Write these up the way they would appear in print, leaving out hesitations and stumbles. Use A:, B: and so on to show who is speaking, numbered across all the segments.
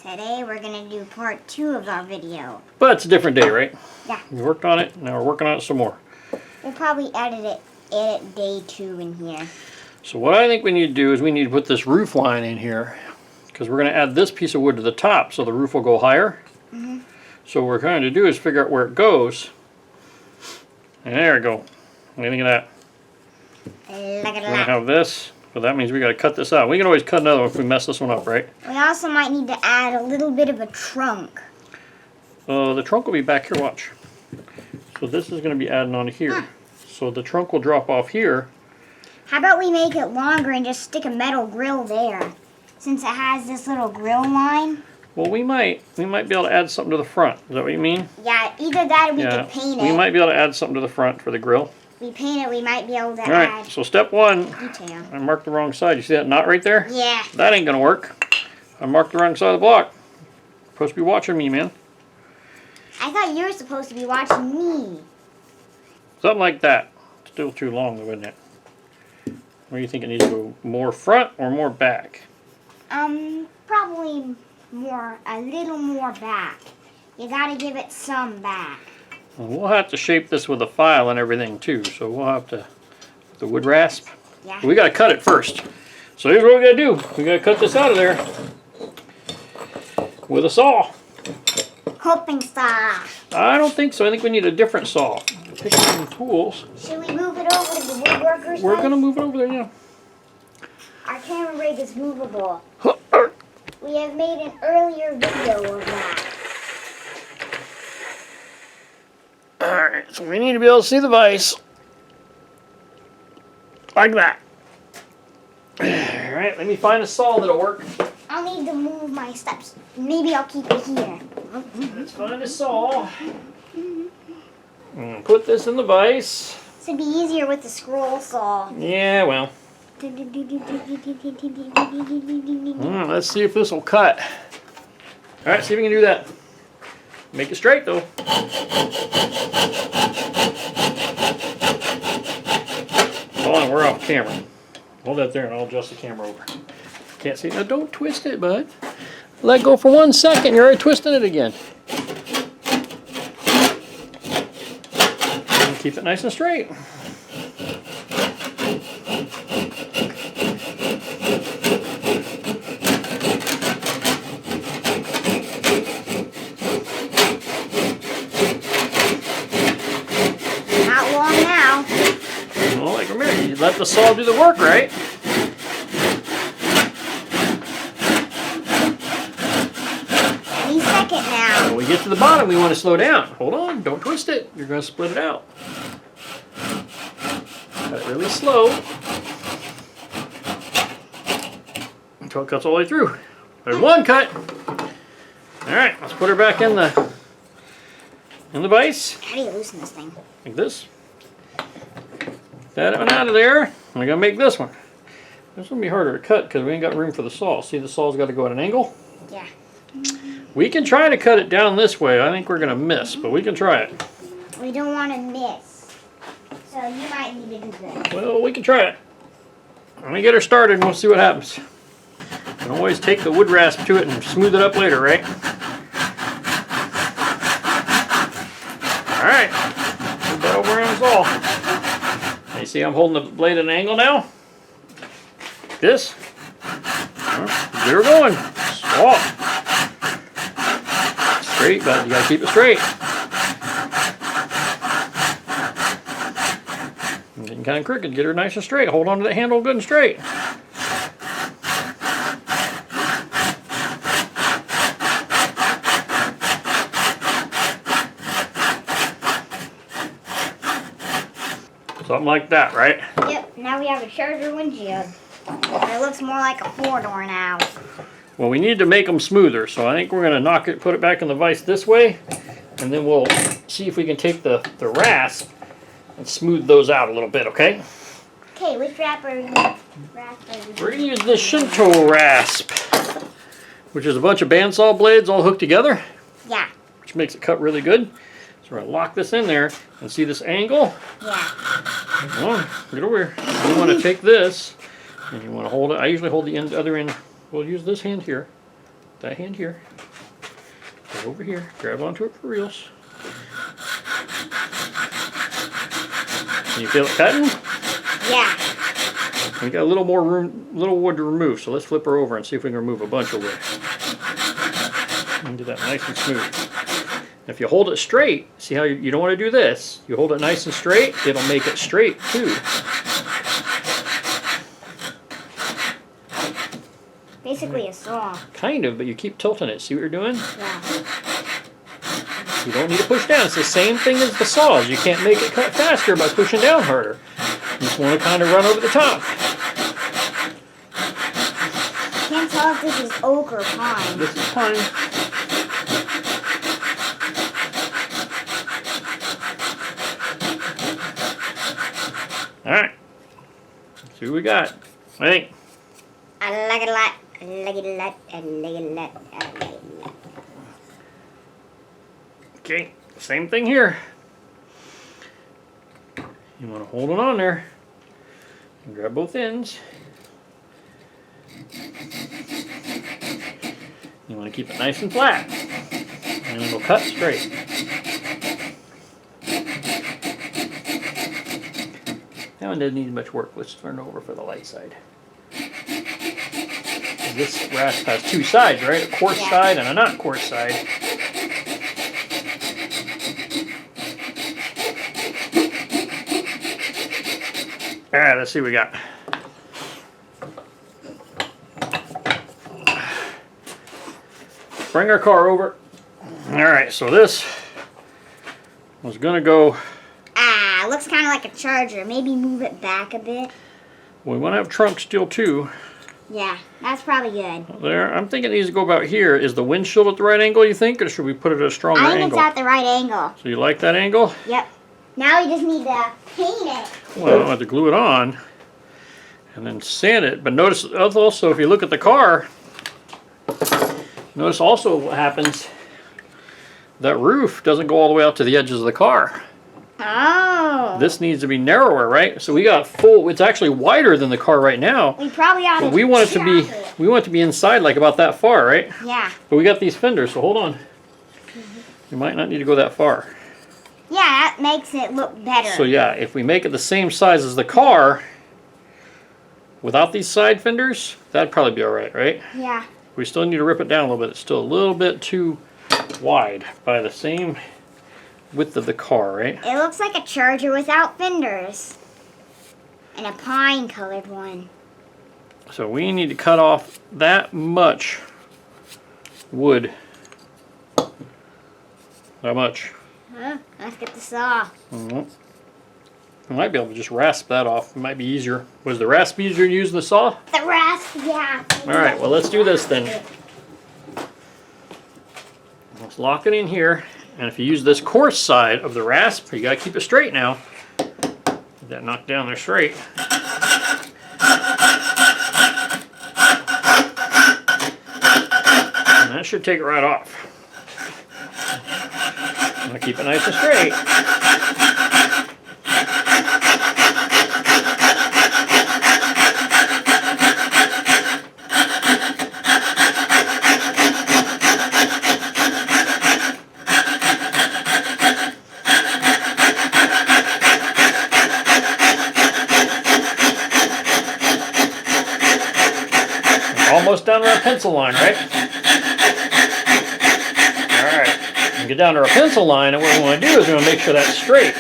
A: Today we're going to do part 2 of our video.
B: But it's a different day, right?
A: Yeah.
B: We worked on it, now we're working on it some more.
A: We'll probably edit day 2 in here.
B: So what I think we need to do is we need to put this roof line in here, because we're going to add this piece of wood to the top so the roof will go higher. So what we're trying to do is figure out where it goes. And there we go. What do you think of that?
A: Look at
B: We're going to
A: that.
B: have this, but that means we got to cut this out. We can always cut another one if we mess this one up, right?
A: We also might need to add a little bit of a trunk.
B: The trunk will be back here, watch. So this is going to be adding on here. So the trunk will drop off here.
A: How about we make it longer and just stick a metal grill there? Since it has this little grill line.
B: Well, we might be able to add something to the front. Is that what you mean?
A: Yeah, either that or we could paint it.
B: We might be able to add something to the front for the grill.
A: If we paint it, we might be able to
B: All right,
A: add
B: so step 1,
A: detail.
B: I marked the wrong side. You see that knot right there?
A: Yeah.
B: That ain't gonna work. I marked the wrong side of the block. You're supposed to be watching me, man.
A: I thought you were supposed to be watching me.
B: Something like that. Still too long though, isn't it? Where do you think it needs to go? More front or more back?
A: Probably a little more back. You gotta give it some back.
B: Well, we'll have to shape this with a file and everything too, so we'll have to, the wood rasp.
A: Yeah.
B: We gotta cut it first. So here's what we gotta do. We gotta cut this out of there with a saw.
A: Coping saw.
B: I don't think so. I think we need a different saw. Pick some tools.
A: Should we move it over to the woodworker's
B: We're
A: side?
B: gonna move it over there, yeah.
A: Our camera rig is movable. We have made an earlier video of that.
B: Alright, so we need to be able to see the vise. Like that. Alright, let me find a saw that'll work.
A: I'll need to move my steps. Maybe I'll keep it here.
B: Let's find a saw. And put this in the vise.
A: This would be easier with the scroll saw.
B: Yeah, well. Let's see if this will cut. Alright, see if we can do that. Make it straight though. Hold on, we're off camera. Hold that there and I'll adjust the camera over. Can't see it. Now don't twist it, bud. Let go for 1 second. You're already twisting it again. And keep it nice and straight.
A: Not long now.
B: Well, like remember, you let the saw do the work, right?
A: Any second now.
B: When we get to the bottom, we want to slow down. Hold on, don't twist it. You're going to split it out. Cut it really slow until it cuts all the way through. There's one cut. All right, let's put her back in the vise.
A: How do you loosen this thing?
B: Like this. That one out of there. We're gonna make this one. This one will be harder to cut because we ain't got room for the saw. See, the saw's got to go at an angle.
A: Yeah.
B: We can try to cut it down this way. I think we're gonna miss, but we can try it.
A: We don't want to miss. So you might need to do this.
B: Well, we can try it. Let me get her started and we'll see what happens. You can always take the wood rasp to it and smooth it up later, right? Alright. Move that over on the saw. You see I'm holding the blade at an angle now? Like this. Get her going. Saw. Straight, but you gotta keep it straight. I'm getting kind of crooked. Get her nice and straight. Hold on to the handle good and straight. Something like that, right?
A: Yep, now we have a charger windshield. It looks more like a 4-door now.
B: Well, we need to make them smoother, so I think we're going to knock it, put it back in the vise this way, and then we'll see if we can take the rasp and smooth those out a little bit, okay?
A: Okay, which wrapper are you
B: We're going to use this Shinto rasp, which is a bunch of bandsaw blades all hooked together,
A: Yeah.
B: which makes it cut really good. So we're going to lock this in there and see this angle?
A: Yeah.
B: Come on, get over here. You want to take this and you want to hold it. I usually hold the other end. We'll use this hand here. that hand here. Go over here. Grab onto it for reals. Can you feel it cutting?
A: Yeah.
B: We got a little more room, little wood to remove, so let's flip her over and see if we can remove a bunch of wood. And do that nice and smooth. If you hold it straight, see how you don't want to do this. You hold it nice and straight, it'll make it straight too.
A: Basically a saw.
B: Kind of, but you keep tilting it. See what you're doing?
A: Yeah.
B: You don't need to push down. It's the same thing as the saws. You can't make it cut faster by pushing down harder. You just want to kind of run over the top.
A: Can't tell if this is oak or pine.
B: This is pine. Alright. Let's see what we got. I think.
A: I like it a lot. I like it a lot. I like it a lot. I like it a lot.
B: Okay, same thing here. You want to hold it on there and grab both ends. You want to keep it nice and flat, and it'll cut straight. That one doesn't need much work. Let's turn it over for the light side. This rasp has two sides, right? A quartz side and a not quartz side. Alright, let's see what we got. Bring our car over. Alright, so this was going to go...
A: Ah, looks kind of like a Charger. Maybe move it back a bit.
B: We want to have trunk steel too.
A: Yeah, that's probably good.
B: There, I'm thinking it needs to go about here. Is the windshield at the right angle, you think? Or should we put it at a stronger
A: I think
B: angle?
A: it's at the right angle.
B: So you like that angle?
A: Yep. Now we just need to paint it.
B: Well, I have to glue it on and then sand it. But notice also, if you look at the car, notice also what happens, that roof doesn't go all the way out to the edges of the car.
A: Oh.
B: This needs to be narrower, right? So we got full, it's actually wider than the car right now.
A: We probably ought to
B: But we want it to be, we want it to be inside like about that far, right?
A: Yeah.
B: But we got these fenders, so hold on. You might not need to go that far.
A: Yeah, that makes it look better.
B: So yeah, if we make it the same size as the car, without these side fenders, that'd probably be alright, right?
A: Yeah.
B: We still need to rip it down a little bit. It's still a little bit too wide by the same width of the car, right?
A: It looks like a Charger without fenders. And a pine colored one.
B: So we need to cut off that much wood. That much.
A: Huh? Let's get the saw.
B: We might be able to just rasp that off. It might be easier. Was the rasp easier to use than the saw?
A: The rasp, yeah.
B: Alright, well let's do this then. Let's lock it in here. And if you use this coarse side of the rasp, you gotta keep it straight now. Get that knocked down there straight. And that should take it right off. I'm gonna keep it nice and straight. Almost down to our pencil line, right? Alright, and get down to our pencil line, and what we want to do is we want to make sure that's straight.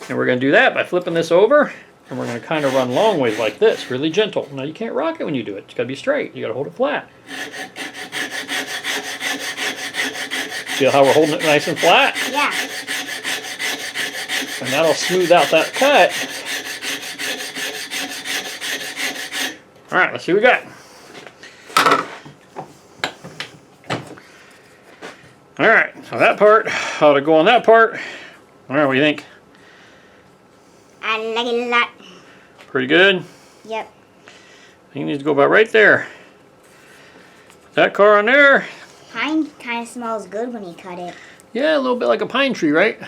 B: And we're going to do that by flipping this over, and we're going to kind of run long ways like this, really gentle. Now you can't rock it when you do it, it's got to be straight. You got to hold it flat. Feel how we're holding it nice and flat?
A: Yeah.
B: And that'll smooth out that cut. Alright, let's see what we got. Alright, so that part, how to go on that part. Alright, what do you think?
A: I like it a lot.
B: Pretty good?
A: Yep.
B: I think it needs to go about right there. That car on there.
A: Pine kind of smells good when you cut it.
B: Yeah, a little bit like a pine tree, right?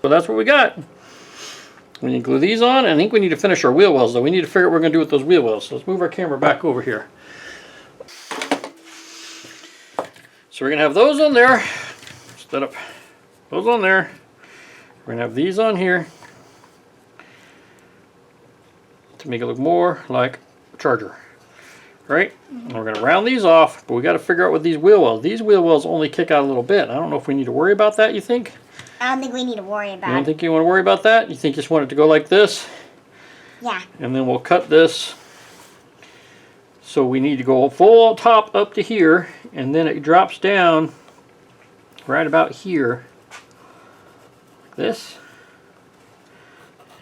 B: So that's what we got. We need to glue these on, and I think we need to finish our wheel wells, though. We need to figure out what we're going to do with those wheel wells. So let's move our camera back over here. So we're going to have those on there. Set up those on there. We're going to have these on here to make it look more like a charger. Right? And we're going to round these off, but we got to figure out what these wheel wells. These wheel wells only kick out a little bit. I don't know if we need to worry about that, you think?
A: I don't think we need to worry about it.
B: You don't think you want to worry about that? You think you just want it to go like this?
A: Yeah.
B: And then we'll cut this. So we need to go full top up to here, and then it drops down right about here, like this,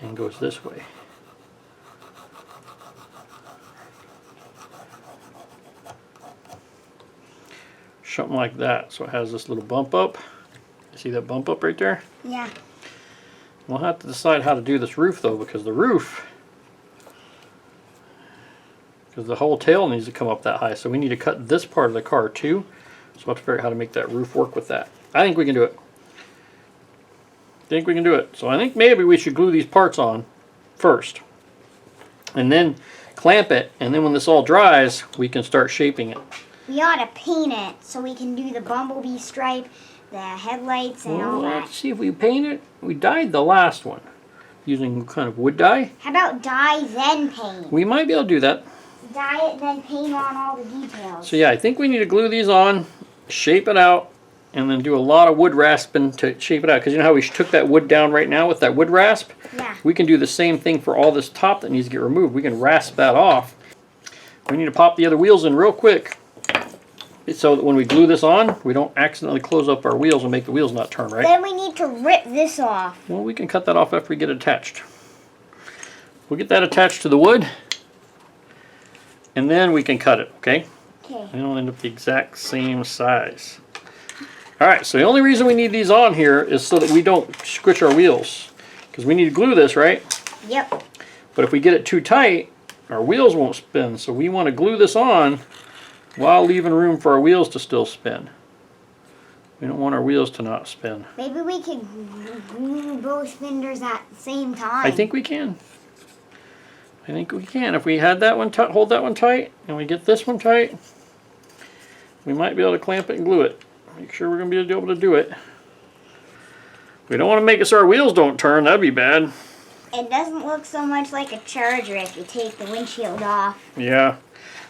B: and goes this way. Something like that. So it has this little bump up. You see that bump up right there?
A: Yeah.
B: We'll have to decide how to do this roof though, because the roof, because the whole tail needs to come up that high. So we need to cut this part of the car too. So we'll have to figure out how to make that roof work with that. I think we can do it. So I think maybe we should glue these parts on first. And then clamp it. And then when this all dries, we can start shaping it.
A: We ought to paint it so we can do the bumblebee stripe, the headlights, and all that.
B: Let's see if we paint it. We dyed the last one using kind of wood dye.
A: How about dye then paint?
B: We might be able to do that.
A: Dye it then paint on all the details.
B: So yeah, I think we need to glue these on, shape it out, and then do a lot of wood rasping to shape it out. Because you know how we took that wood down right now with that wood rasp?
A: Yeah.
B: We can do the same thing for all this top that needs to get removed. We can rasp that off. We need to pop the other wheels in real quick, so that when we glue this on, we don't accidentally close up our wheels and make the wheels not turn, right?
A: Then we need to rip this off.
B: Well, we can cut that off after we get it attached. We'll get that attached to the wood, and then we can cut it, okay?
A: Okay.
B: And it'll end up the exact same size. Alright, so the only reason we need these on here is so that we don't squish our wheels. Because we need to glue this, right?
A: Yep.
B: But if we get it too tight, our wheels won't spin. So we want to glue this on while leaving room for our wheels to still spin. We don't want our wheels to not spin.
A: Maybe we could glue both fenders at the same time.
B: I think we can. If we had that one, hold that one tight, and we get this one tight, we might be able to clamp it and glue it. Make sure we're going to be able to do it. We don't want to make it so our wheels don't turn. That'd be bad.
A: It doesn't look so much like a Charger if you take the windshield off.
B: Yeah.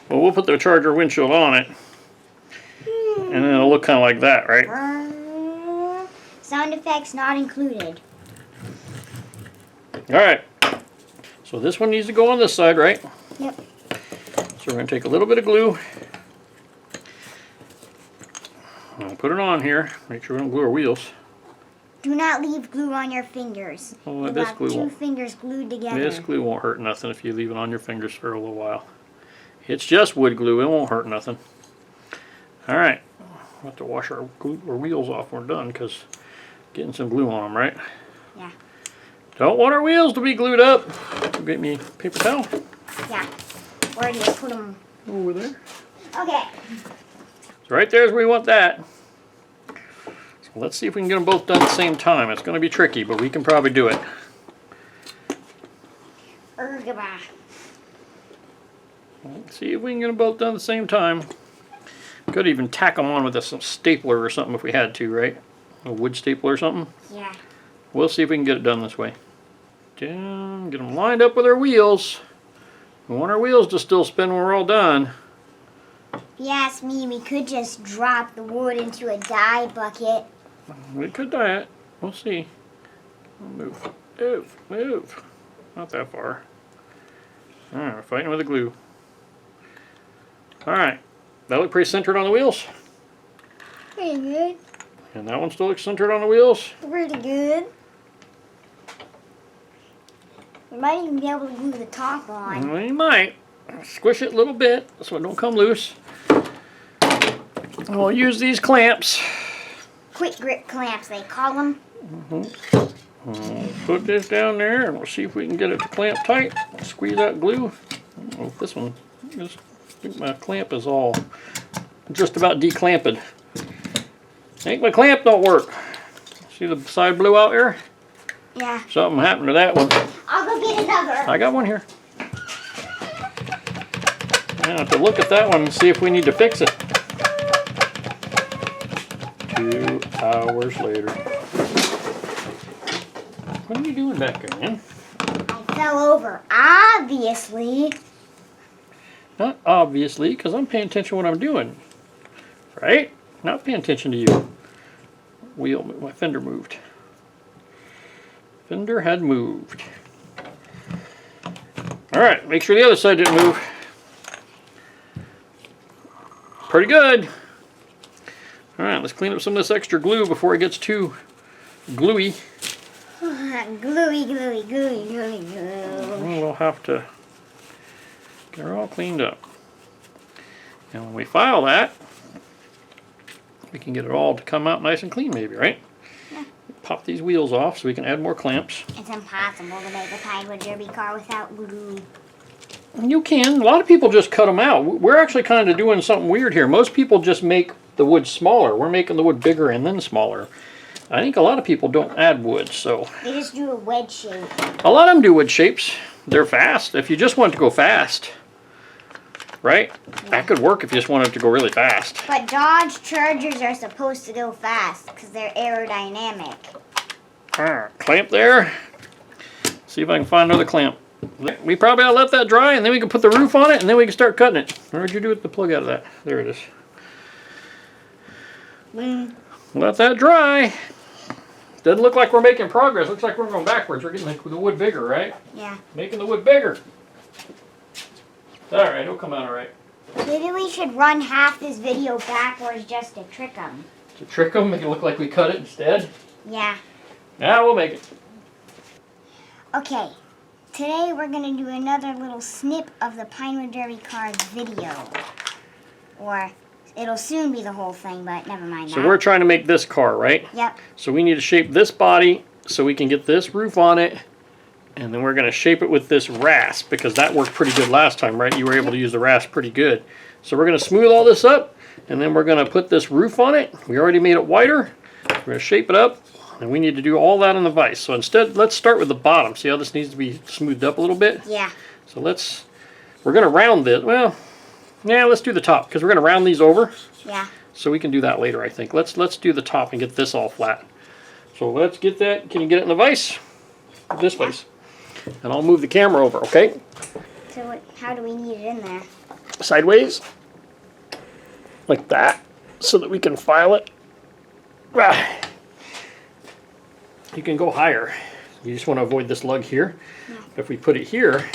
B: Well, we'll put the Charger windshield on it. And then it'll look kind of like that, right?
A: Sound effects not included.
B: Alright. So this one needs to go on this side, right?
A: Yep.
B: So we're going to take a little bit of glue. I'll put it on here. Make sure we don't glue our wheels.
A: Do not leave glue on your fingers.
B: Oh,
A: You
B: this
A: have
B: glue
A: two
B: won't.
A: fingers glued together.
B: This glue won't hurt nothing if you leave it on your fingers for a little while. It's just wood glue. It won't hurt nothing. Alright. We'll have to wash our wheels off when we're done because getting some glue on them, right?
A: Yeah.
B: Don't want our wheels to be glued up. Get me a paper towel.
A: Yeah. Where do you put them?
B: Over there.
A: Okay.
B: So right there is where we want that. So let's see if we can get them both done at the same time. It's going to be tricky, but we can probably do it.
A: Goodbye.
B: Let's see if we can get them both done at the same time. Could even tack them on with some stapler or something if we had to, right? A wood stapler or something.
A: Yeah.
B: We'll see if we can get it done this way. Down, get them lined up with our wheels. We want our wheels to still spin when we're all done.
A: If you ask me, we could just drop the wood into a dye bucket.
B: We could dye it. We'll see. Move. Move. Move. Not that far. Alright, we're fighting with the glue. Alright. That look pretty centered on the wheels.
A: Pretty good.
B: And that one still looks centered on the wheels.
A: Pretty good. We might even be able to glue the top on.
B: Well, you might. Squish it a little bit so it don't come loose. We'll use these clamps.
A: Quick grip clamps, they call them.
B: We'll put this down there and we'll see if we can get it to clamp tight. Squeeze that glue. Oh, this one, I think my clamp is all just about declamped. I think my clamp don't work. See the side blew out here?
A: Yeah.
B: Something happened to that one.
A: I'll go get another.
B: I got one here. I have to look at that one and see if we need to fix it. 2 hours later. What are you doing back there, man?
A: I fell over, obviously.
B: Not obviously, because I'm paying attention to what I'm doing. Right? Not paying attention to you. My fender moved. Fender had moved. Alright, make sure the other side didn't move. Pretty good. Alright, let's clean up some of this extra glue before it gets too gluey.
A: Gluey, gluey, gluey, gluey, glue.
B: We'll have to get her all cleaned up. And when we file that, we can get it all to come out nice and clean maybe, right?
A: Yeah.
B: Pop these wheels off so we can add more clamps.
A: It's impossible to make a Pinewood Derby car without glue.
B: You can. A lot of people just cut them out. We're actually kind of doing something weird here. Most people just make the wood smaller. We're making the wood bigger and then smaller. I think a lot of people don't add wood, so.
A: They just do a wedge shape.
B: A lot of them do wood shapes. They're fast. If you just want to go fast, right? Yeah. That could work if you just wanted to go really fast.
A: But Dodge Chargers are supposed to go fast because they're aerodynamic.
B: Clamp there. See if I can find another clamp. We probably ought to let that dry, and then we can put the roof on it, and then we can start cutting it. Where'd you do with the plug out of that? There it is. Let that dry. Doesn't look like we're making progress. Looks like we're going backwards. We're getting the wood bigger, right?
A: Yeah.
B: Making the wood bigger. Alright, it'll come out alright.
A: Maybe we should run half this video backwards just to trick them.
B: To trick them? Make it look like we cut it instead?
A: Yeah.
B: Yeah, we'll make it.
A: Okay. Today we're going to do another little snip of the Pinewood Derby Cars video. Or it'll soon be the whole thing, but never mind that.
B: So we're trying to make this car, right?
A: Yep.
B: So we need to shape this body so we can get this roof on it. And then we're going to shape it with this rasp because that worked pretty good last time, right? You were able to use the rasp pretty good. So we're going to smooth all this up and then we're going to put this roof on it. We already made it wider. We're going to shape it up. And we need to do all that on the vise. So instead, let's start with the bottom. See how this needs to be smoothed up a little bit?
A: Yeah.
B: So we're going to round this. Well, yeah, let's do the top because we're going to round these over.
A: Yeah.
B: So we can do that later, I think. Let's do the top and get this all flat. So let's get that. Can you get it in the vise? This vise. And I'll move the camera over, okay?
A: So how do we need it in there?
B: Sideways. Like that. So that we can file it. You can go higher. You just want to avoid this lug here. Yeah. If we put it here,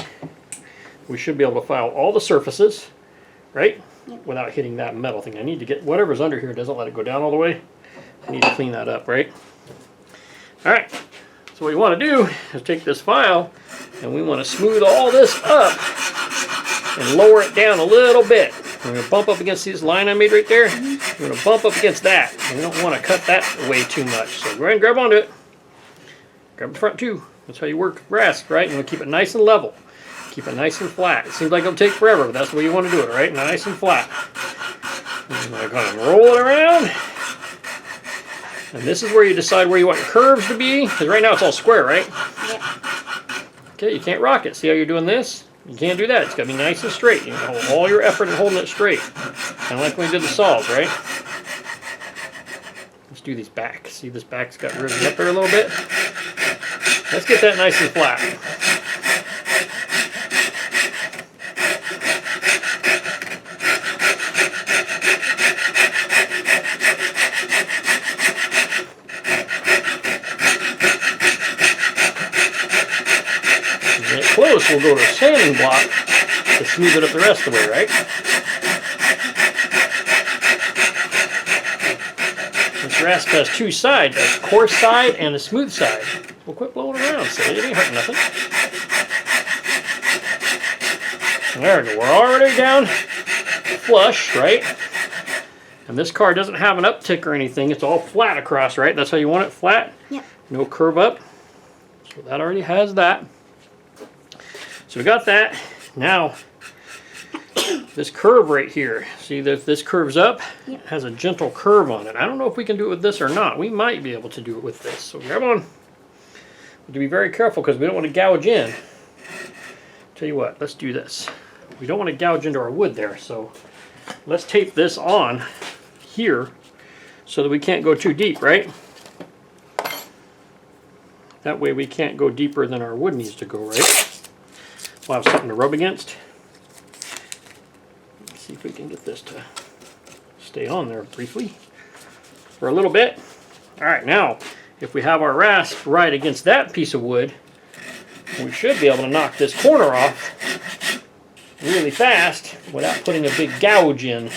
B: we should be able to file all the surfaces, right? Yep. Without hitting that metal thing. I need to get whatever's under here, doesn't let it go down all the way. I need to clean that up, right? All right. So what we want to do is take this file and we want to smooth all this up and lower it down a little bit. We're going to bump up against this line I made right there. We're going to bump up against that. And we don't want to cut that away too much. So go ahead and grab onto it. Grab the front too. That's how you work rasp, right? And we'll keep it nice and level. Keep it nice and flat. It seems like it'll take forever, but that's the way you want to do it, right? Nice and flat. And we're going to roll it around. And this is where you decide where you want your curves to be. Because right now it's all square, right?
A: Yep.
B: Okay, you can't rock it. See how you're doing this? You can't do that. It's got to be nice and straight. You can hold all your effort in holding it straight. Kind of like when we did the saws, right? Let's do these back. See, this back's got riveted up there a little bit. Let's get that nice and flat. When we get close, we'll go to a sanding block to smooth it up the rest of the way, right? This rasp has two sides, a coarse side and a smooth side. Well, quit blowing around, so it ain't hurting nothing. There we go. We're already down flush, right? And this car doesn't have an uptick or anything. It's all flat across, right? That's how you want it, flat?
A: Yep. No
B: curve up. So that already has that. So we got that. Now, this curve right here, see that this curves up?
A: Yep.
B: It has a gentle curve on it. I don't know if we can do it with this or not. We might be able to do it with this. So grab on. To be very careful because we don't want to gouge in. Tell you what, let's do this. We don't want to gouge into our wood there, so let's tape this on here so that we can't go too deep, right? That way we can't go deeper than our wood needs to go, right? We'll have something to rub against. Let's see if we can get this to stay on there briefly for a little bit. All right, now if we have our rasp right against that piece of wood, we should be able to knock this corner off really fast without putting a big gouge in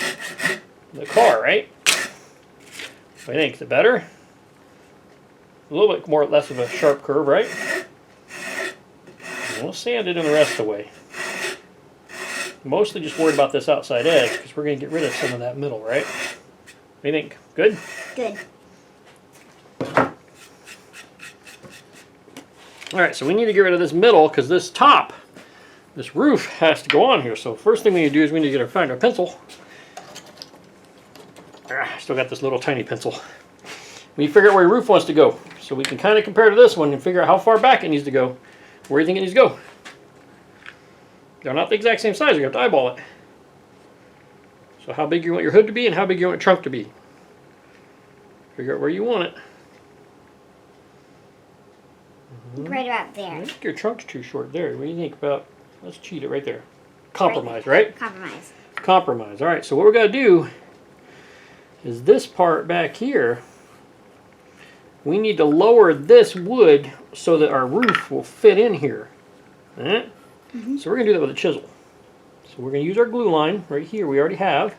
B: the car, right? What do you think? Is it better? A little bit more, less of a sharp curve, right? And we'll sand it in the rest of the way. Mostly just worried about this outside edge because we're going to get rid of some of that middle, right? What do you think? Good?
A: Good.
B: Alright, so we need to get rid of this middle because this top, this roof has to go on here. So first thing we need to do is we need to find our pencil. Still got this little tiny pencil. We figure out where your roof wants to go. So we can kind of compare to this one and figure out how far back it needs to go. Where do you think it needs to go? They're not the exact same size. You have to eyeball it. So how big you want your hood to be and how big you want your trunk to be. Figure out where you want it.
A: Right about there.
B: I think your trunk's too short there. What do you think about, let's cheat it right there. Compromise, right?
A: Compromise.
B: Compromise. All right, so what we're going to do is this part back here, we need to lower this wood so that our roof will fit in here. All right? So we're going to do that with a chisel. So we're going to use our glue line right here we already have.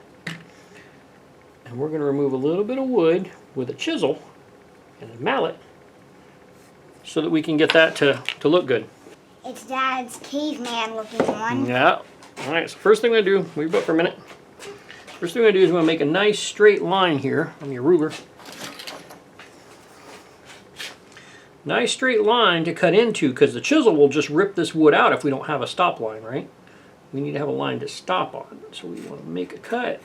B: And we're going to remove a little bit of wood with a chisel and a mallet so that we can get that to look good.
A: It's Dad's caveman looking one.
B: Yeah. Alright, so first thing we're going to do, move it up for a minute. First thing we're going to do is we're going to make a nice straight line here on your ruler. Nice straight line to cut into because the chisel will just rip this wood out if we don't have a stop line, right? We need to have a line to stop on. So we want to make a cut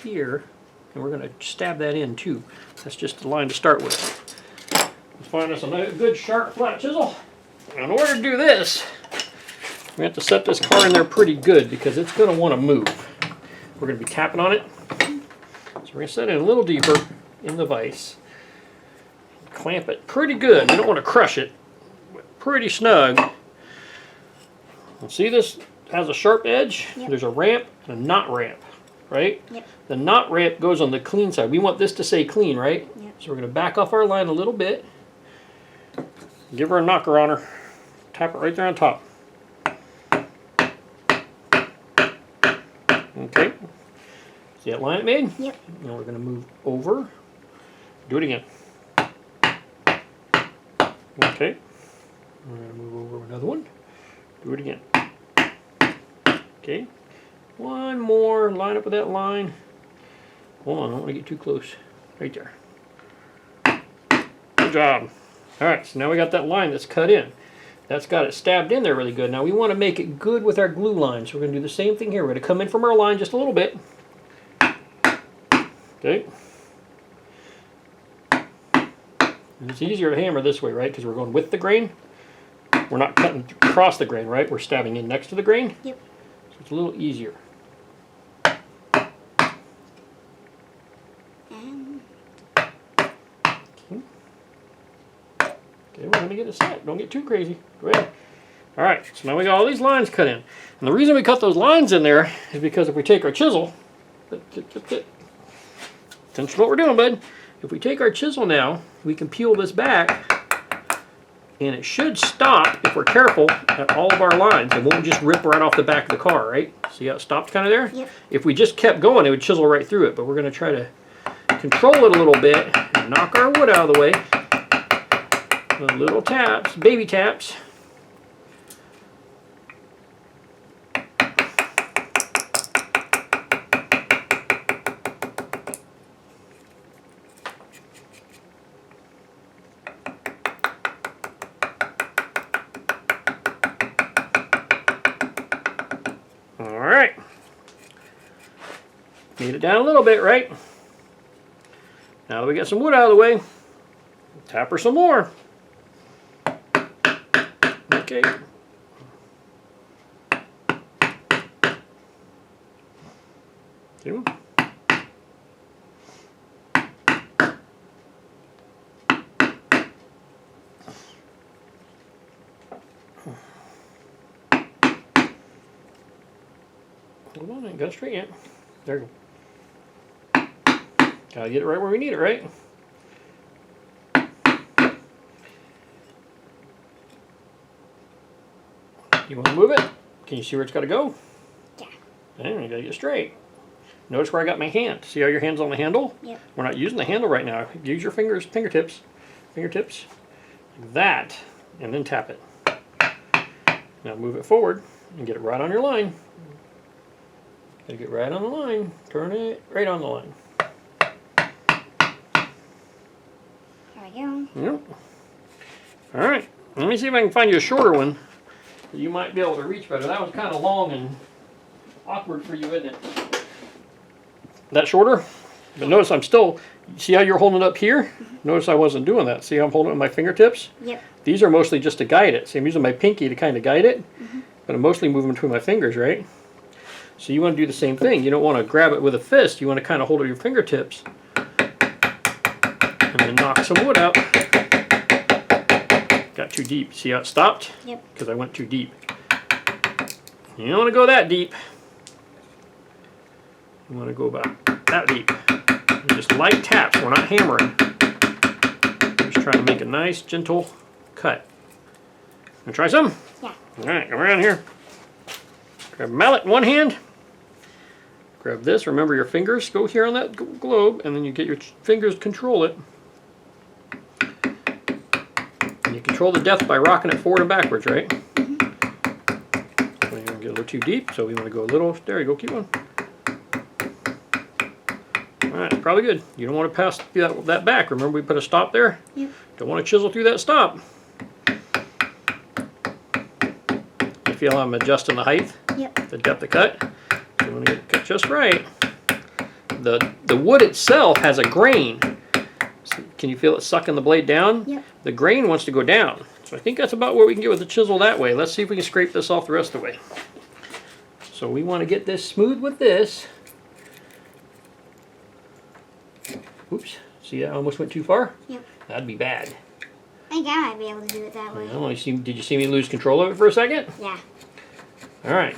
B: here and we're going to stab that in too. That's just the line to start with. Let's find us a good sharp flat chisel. Now, in order to do this, we have to set this car in there pretty good because it's going to want to move. We're going to be tapping on it. So we're going to set it a little deeper in the vise. Clamp it pretty good. You don't want to crush it. Pretty snug. And see, this has a sharp edge.
A: Yep.
B: There's a ramp and a not ramp, right?
A: Yep.
B: The not ramp goes on the clean side. We want this to stay clean, right?
A: Yep.
B: So we're going to back off our line a little bit. Give her a knocker on her. Tap it right there on top. Okay. See that line it made?
A: Yep.
B: Now we're going to move over. Do it again. Okay. We're going to move over another one. Do it again. Okay. One more. Line up with that line. Hold on, I don't want to get too close. Right there. Good job. Alright, so now we got that line that's cut in. That's got it stabbed in there really good. Now we want to make it good with our glue line. So we're going to do the same thing here. We're going to come in from our line just a little bit. Okay. And it's easier to hammer this way, right? Because we're going with the grain. We're not cutting across the grain, right? We're stabbing in next to the grain.
A: Yep.
B: So it's a little easier. Okay, we're going to get it set. Don't get too crazy. Go ahead. Alright, so now we got all these lines cut in. And the reason we cut those lines in there is because if we take our chisel, attention to what we're doing, bud. If we take our chisel now, we can peel this back, and it should stop, if we're careful, at all of our lines. It won't just rip right off the back of the car, right? See how it stopped kind of there?
A: Yep.
B: If we just kept going, it would chisel right through it, but we're going to try to control it a little bit and knock our wood out of the way. Little taps, baby taps. All right. Need it down a little bit, right? Now that we got some wood out of the way, tap her some more. Okay. Come on, I ain't got it straight yet. There you go. Gotta get it right where we need it, right? You want to move it? Can you see where it's got to go?
A: Yeah.
B: And you got to get it straight. Notice where I got my hand. See how your hand's on the handle?
A: Yep.
B: We're not using the handle right now. Use your fingertips, like that, and then tap it. Now move it forward and get it right on your line. Gotta get right on the line. Turn it right on the line.
A: There we go.
B: Yep. All right. Let me see if I can find you a shorter one that you might be able to reach better. That was kind of long and awkward for you, isn't it? That shorter? But notice I'm still, see how you're holding it up here? Notice I wasn't doing that. See how I'm holding it with my fingertips?
A: Yep.
B: These are mostly just to guide it. See, I'm using my pinky to kind of guide it, but I'm mostly moving between my fingers, right? So you want to do the same thing. You don't want to grab it with a fist. You want to kind of hold it with your fingertips and then knock some wood out. Got too deep. See how it stopped?
A: Yep.
B: Because I went too deep. You don't want to go that deep. You want to go about that deep. And just light taps. We're not hammering. We're just trying to make a nice, gentle cut. Want to try some?
A: Yeah.
B: All right, come around here. Grab a mallet in one hand. Grab this. Remember your fingers go here on that globe, and then you get your fingers control it. And you control the depth by rocking it forward and backwards, right? So you don't get a little too deep, so we want to go a little. There you go. Keep going. All right, probably good. You don't want to pass that back. Remember we put a stop there?
A: Yep.
B: Don't want to chisel through that stop. You feel I'm adjusting the height?
A: Yep.
B: The depth of cut? You want to get it cut just right. The wood itself has a grain. Can you feel it sucking the blade down?
A: Yep.
B: The grain wants to go down. So I think that's about what we can get with the chisel that way. Let's see if we can scrape this off the rest of the way. So we want to get this smooth with this. Oops. See, that almost went too far?
A: Yep.
B: That'd be bad.
A: I think I might be able to do it that way.
B: Did you see me lose control of it for a second?
A: Yeah.
B: Alright.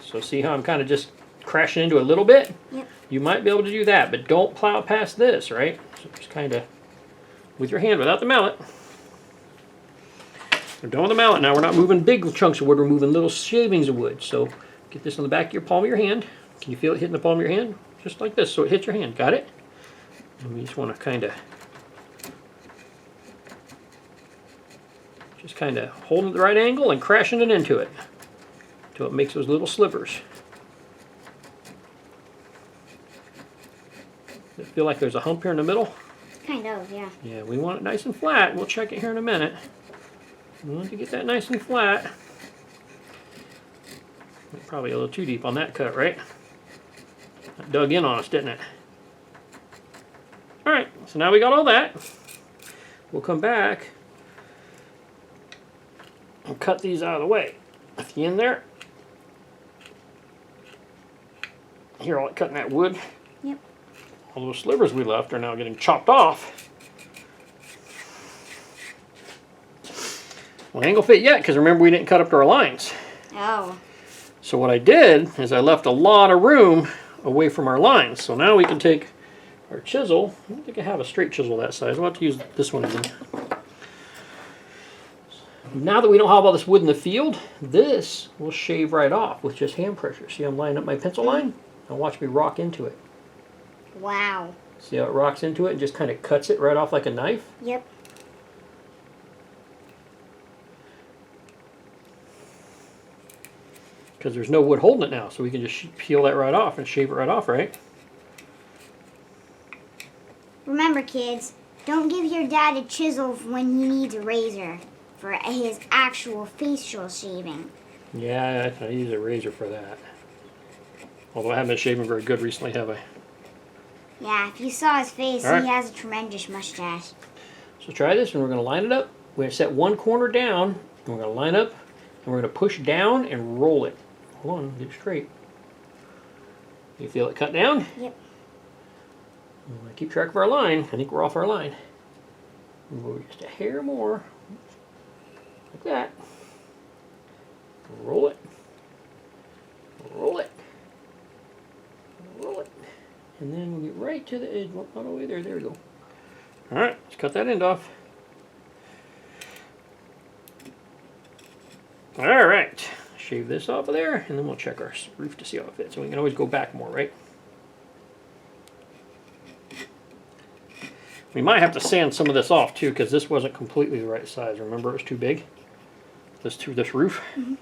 B: So see how I'm kind of just crashing into it a little bit?
A: Yep.
B: You might be able to do that, but don't plow past this, right? So just kind of with your hand without the mallet. We're done with the mallet now. We're not moving big chunks of wood, we're moving little shavings of wood. So get this on the back of your palm of your hand. Can you feel it hitting the palm of your hand? Just like this, so it hits your hand. Got it? And we just want to kind of holding it at the right angle and crashing it into it until it makes those little slivers. Does it feel like there's a hump here in the middle?
A: Kind of, yeah.
B: Yeah, we want it nice and flat. We'll check it here in a minute. We want to get that nice and flat. Probably a little too deep on that cut, right? That dug in on us, didn't it? Alright, so now we got all that. We'll come back and cut these out of the way. At the end there. Here, all cutting that wood.
A: Yep.
B: All those slivers we left are now getting chopped off. Well, they ain't gonna fit yet, because remember we didn't cut up to our lines.
A: Oh.
B: So what I did is I left a lot of room away from our lines. So now we can take our chisel. I don't think I have a straight chisel that size. I'll have to use this one again. Now that we don't have all this wood in the field, this will shave right off with just hand pressure. See, I'm lining up my pencil line? Now watch me rock into it.
A: Wow.
B: See how it rocks into it and just kind of cuts it right off like a knife?
A: Yep.
B: Because there's no wood holding it now, so we can just peel that right off and shave it right off, right?
A: Remember, kids, don't give your dad a chisel when he needs a razor for his actual facial shaving.
B: Yeah, I use a razor for that. Although I haven't been shaving very good recently, have I?
A: Yeah, if you saw his face,
B: All right.
A: he has a tremendous mustache.
B: So try this, and we're going to line it up. We're going to set one corner down, and we're going to line up, and we're going to push down and roll it. Hold on, get it straight. You feel it cut down?
A: Yep.
B: We're going to keep track of our line. I think we're off our line. Move just a hair more. Like that. Roll it. Roll it. And then we'll get right to the edge, all the way there. There we go. All right, let's cut that end off. All right, shave this off of there, and then we'll check our roof to see how it fits. And we can always go back more, right? We might have to sand some of this off too, because this wasn't completely the right size. Remember, it was too big. This roof.
A: Mm-hmm.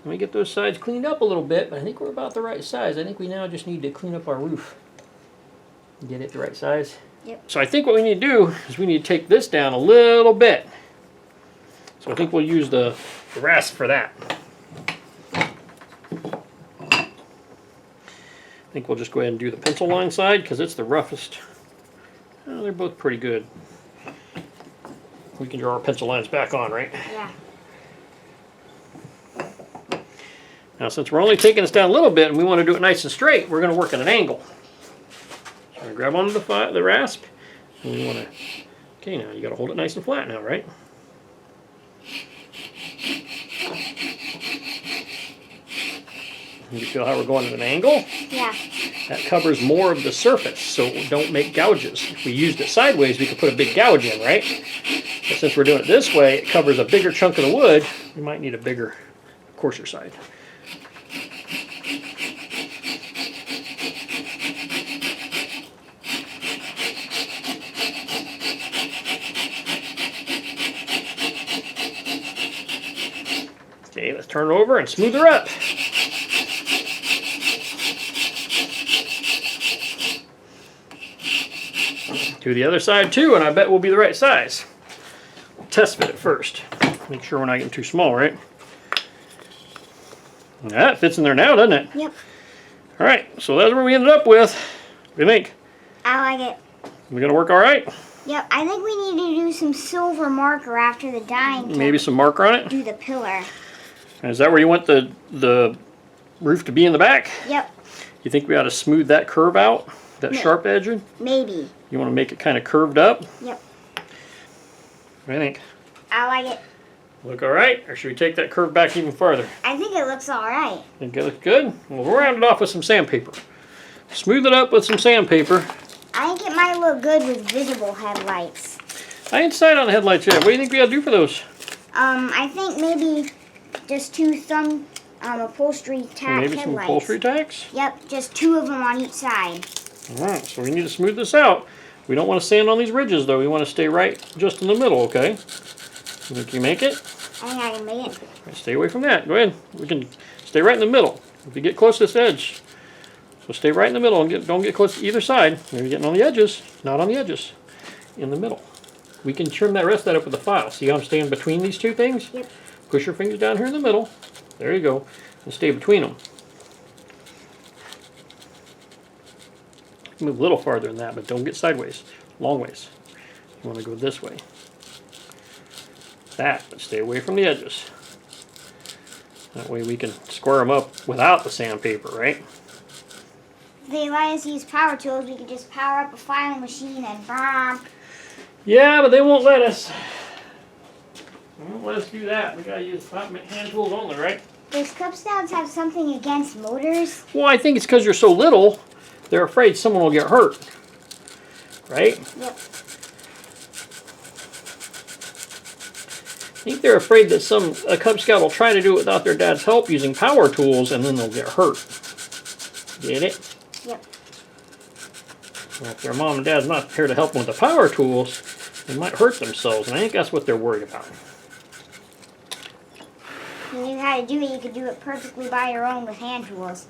B: Let me get those sides cleaned up a little bit, but I think we're about the right size. I think we now just need to clean up our roof. Get it the right size.
A: Yep.
B: So I think what we need to do is we need to take this down a little bit. So I think we'll use the rasp for that. I think we'll just go ahead and do the pencil line side because it's the roughest. Oh, they're both pretty good. We can draw our pencil lines back on, right?
A: Yeah.
B: Now, since we're only taking this down a little bit and we want to do it nice and straight, we're going to work at an angle. So I'm going to grab onto the rasp. And we want to, okay, now you got to hold it nice and flat now, right? You feel how we're going at an angle?
A: Yeah.
B: That covers more of the surface, so don't make gouges. If we used it sideways, we could put a big gouge in, right? But since we're doing it this way, it covers a bigger chunk of the wood. We might need a bigger, coarser side. Okay, let's turn it over and smooth her up. Do the other side too, and I bet we'll be the right size. We'll test fit it first. Make sure we're not getting too small, right? That fits in there now, doesn't it?
A: Yep.
B: All right, so that's where we ended up with. What do you think?
A: I like it.
B: We gonna work all right?
A: Yep. I think we need to do some silver marker after the dyeing. to
B: Maybe some marker on it?
A: Do the pillar.
B: Is that where you want the roof to be in the back?
A: Yep.
B: You think we ought to smooth that curve out? That sharp edge?
A: Maybe.
B: You want to make it kind of curved up?
A: Yep.
B: What do you think?
A: I like it.
B: Look all right? Or should we take that curve back even farther?
A: I think it looks all right.
B: Think it looks good? Well, we'll round it off with some sandpaper. Smooth it up with some sandpaper.
A: I think it might look good with visible headlights.
B: I ain't decided on the headlights yet. What do you think we gotta do for those?
A: I think maybe just two thumb upholstery tack
B: Maybe
A: headlights.
B: some upholstery tacks?
A: Yep, just two of them on each side.
B: Alright, so we need to smooth this out. We don't want to sand on these ridges though. We want to stay right just in the middle, okay? You think you make it?
A: I think I can make it.
B: Right, stay away from that. Go ahead. We can stay right in the middle. If you get close to this edge, so stay right in the middle and don't get close to either side. Maybe getting on the edges, not on the edges. In the middle. We can trim that rest of that up with a file. See how I'm staying between these two things?
A: Yep.
B: Push your fingers down here in the middle. There you go. And stay between them. Move a little farther than that, but don't get sideways. Long ways. You want to go this way. That, but stay away from the edges. That way we can square them up without the sandpaper, right?
A: If they let us use power tools, we could just power up a filing machine and bam.
B: Yeah, but they won't let us. They won't let us do that. We gotta use hand tools only, right?
A: Does Cub Scouts have something against motors?
B: Well, I think it's because you're so little, they're afraid someone will get hurt. Right?
A: Yep.
B: I think they're afraid that a Cub Scout will try to do it without their dad's help using power tools and then they'll get hurt. Get it?
A: Yep.
B: Well, if their mom and dad's not prepared to help them with the power tools, they might hurt themselves, and I think that's what they're worried about.
A: If you knew how to do it, you could do it perfectly by your own with hand tools.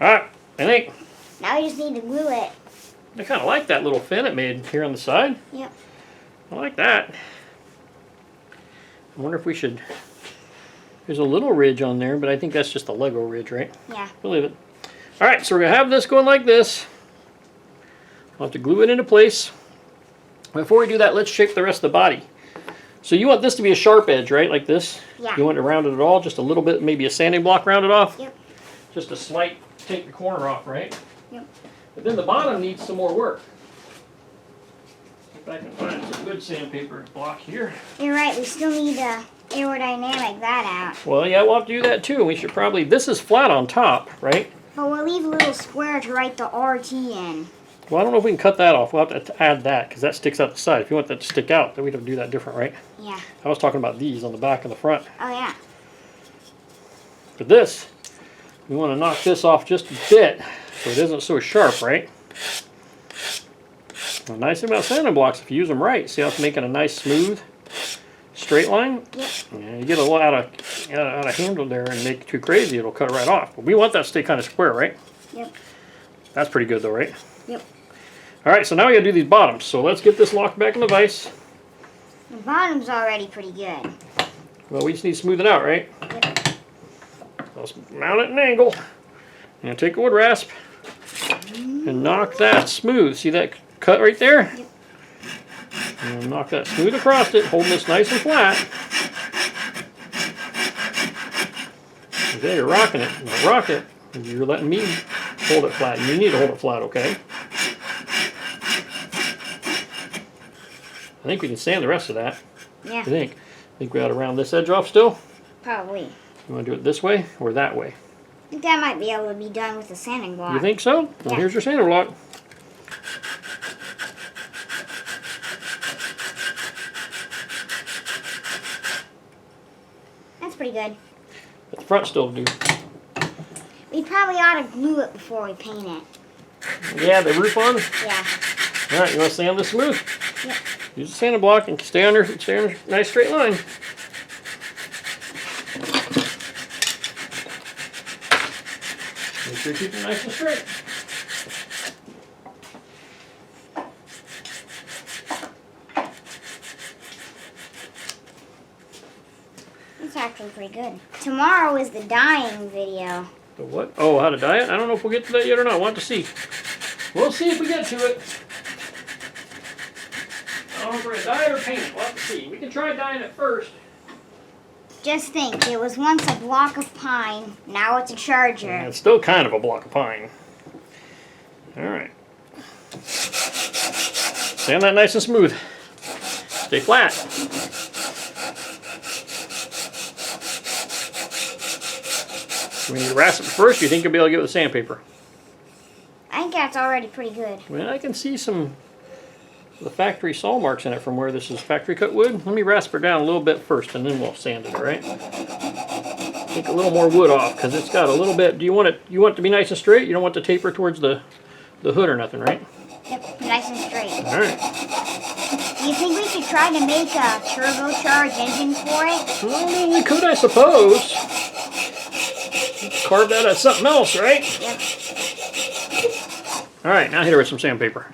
B: Alright, I think
A: Now we just need to glue it.
B: I kind of like that little fin it made here on the side.
A: Yep.
B: I like that. I wonder if we should... There's a little ridge on there, but I think that's just a Lego ridge, right?
A: Yeah.
B: We'll leave it. Alright, so we're going to have this going like this. We'll have to glue it into place. Before we do that, let's shape the rest of the body. So you want this to be a sharp edge, right? Like this?
A: Yeah.
B: You want it rounded at all? Just a little bit, maybe a sanding block rounded off?
A: Yep.
B: Just a slight, take the corner off, right?
A: Yep.
B: But then the bottom needs some more work. If I can find some good sandpaper block here.
A: You're right, we still need to aerodynamic that out.
B: Well, yeah, we'll have to do that too. We should probably, this is flat on top, right?
A: But we'll leave a little square to write the RT in.
B: Well, I don't know if we can cut that off. We'll have to add that because that sticks out the side. If you want that to stick out, then we'd have to do that different, right?
A: Yeah.
B: I was talking about these on the back and the front.
A: Oh, yeah.
B: But this, we want to knock this off just a bit so it isn't so sharp, right? The nice thing about sanding blocks, if you use them right, see how it's making a nice smooth straight line?
A: Yep.
B: Yeah, you get a little out of handle there and make it too crazy, it'll cut right off. But we want that to stay kind of square, right?
A: Yep.
B: That's pretty good though, right?
A: Yep.
B: All right, so now we gotta do these bottoms. So let's get this locked back in the vise.
A: The bottom's already pretty good.
B: Well, we just need to smooth it out, right?
A: Yep.
B: Let's mount it at an angle. And take a wood rasp and knock that smooth. See that cut right there?
A: Yep.
B: And knock that smooth across it, holding this nice and flat. Okay, you're rocking it. Now rock it. You're letting me hold it flat. You need to hold it flat, okay? I think we can sand the rest of that.
A: Yeah.
B: I think we ought to round this edge off still.
A: Probably.
B: You want to do it this way or that way?
A: I think that might be able to be done with the sanding block.
B: You think so? Well,
A: Yeah.
B: here's your sander block.
A: That's pretty good.
B: But the front still do.
A: We probably ought to glue it before we paint it.
B: Yeah, the roof on?
A: Yeah.
B: All right, you want to sand this smooth?
A: Yep.
B: Use the sanding block and stay on a nice straight line. Make sure you keep it nice and straight.
A: It's actually pretty good. Tomorrow is the dyeing video.
B: The what? Oh, how to dye it? I don't know if we'll get to that yet or not. We'll have to see. We'll see if we get to it. I don't know if we're going to dye it or paint it. We'll have to see. We can try dyeing it first.
A: Just think, it was once a block of pine, now it's a charger.
B: And it's still kind of a block of pine. All right. Sand that nice and smooth. Stay flat. We need to rasp it first. You think you'll be able to get it with sandpaper?
A: I think that's already pretty good.
B: Well, I can see some of the factory saw marks in it from where this is factory cut wood. Let me rasp it down a little bit first, and then we'll sand it. All right. Take a little more wood off because it's got a little bit. Do you want it? You want it to be nice and straight? You don't want to taper towards the hood or nothing, right?
A: Yep, nice and straight.
B: All right.
A: Do you think we should try to make a turbocharged engine for it?
B: Well, we could, I suppose. Carve that as something else, right?
A: Yep.
B: All right, now hit her with some sandpaper.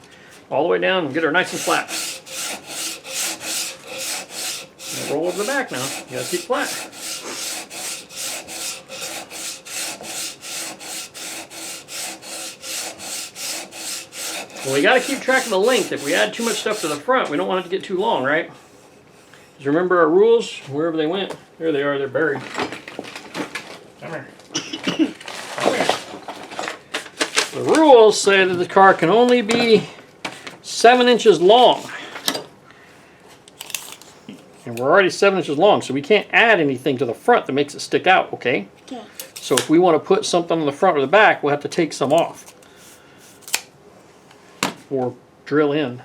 B: All the way down and get her nice and flat. And roll over the back now. You gotta keep flat. Well, we gotta keep track of the length. If we add too much stuff to the front, we don't want it to get too long, right? Just remember our rules, wherever they went. There they are, they're buried. Come here. Come here. The rules say that the car can only be 7 inches long. And we're already 7 inches long, so we can't add anything to the front that makes it stick out, okay?
A: Okay.
B: So if we want to put something on the front or the back, we'll have to take some off. Or drill in.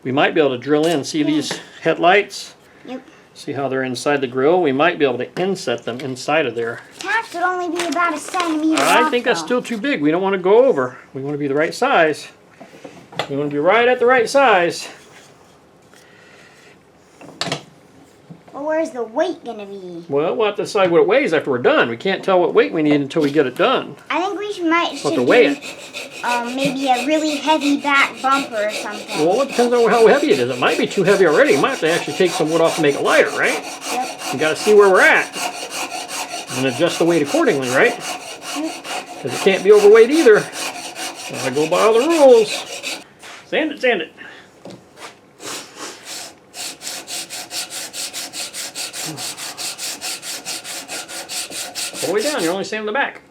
B: We might be able to drill in. See these headlights?
A: Yep.
B: See how they're inside the grill? We might be able to inset them inside of there.
A: Tax would only be about a centimeter
B: I
A: off,
B: think that's
A: though.
B: still too big. We don't want to go over. We want to be the right size. We want to be right at the right size.
A: Well, where's the weight gonna be?
B: Well, we'll have to decide what it weighs after we're done. We can't tell what weight we need until we get it done.
A: I think we should
B: We'll have to weigh
A: do
B: it.
A: maybe a really heavy back bumper or something.
B: Well, it depends on how heavy it is. It might be too heavy already. You might have to actually take some wood off to make it lighter, right?
A: Yep.
B: You got to see where we're at and adjust the weight accordingly, right? Because it can't be overweight either. Gotta go by all the rules. Sand it, sand it. All the way down. You're only sanding the back.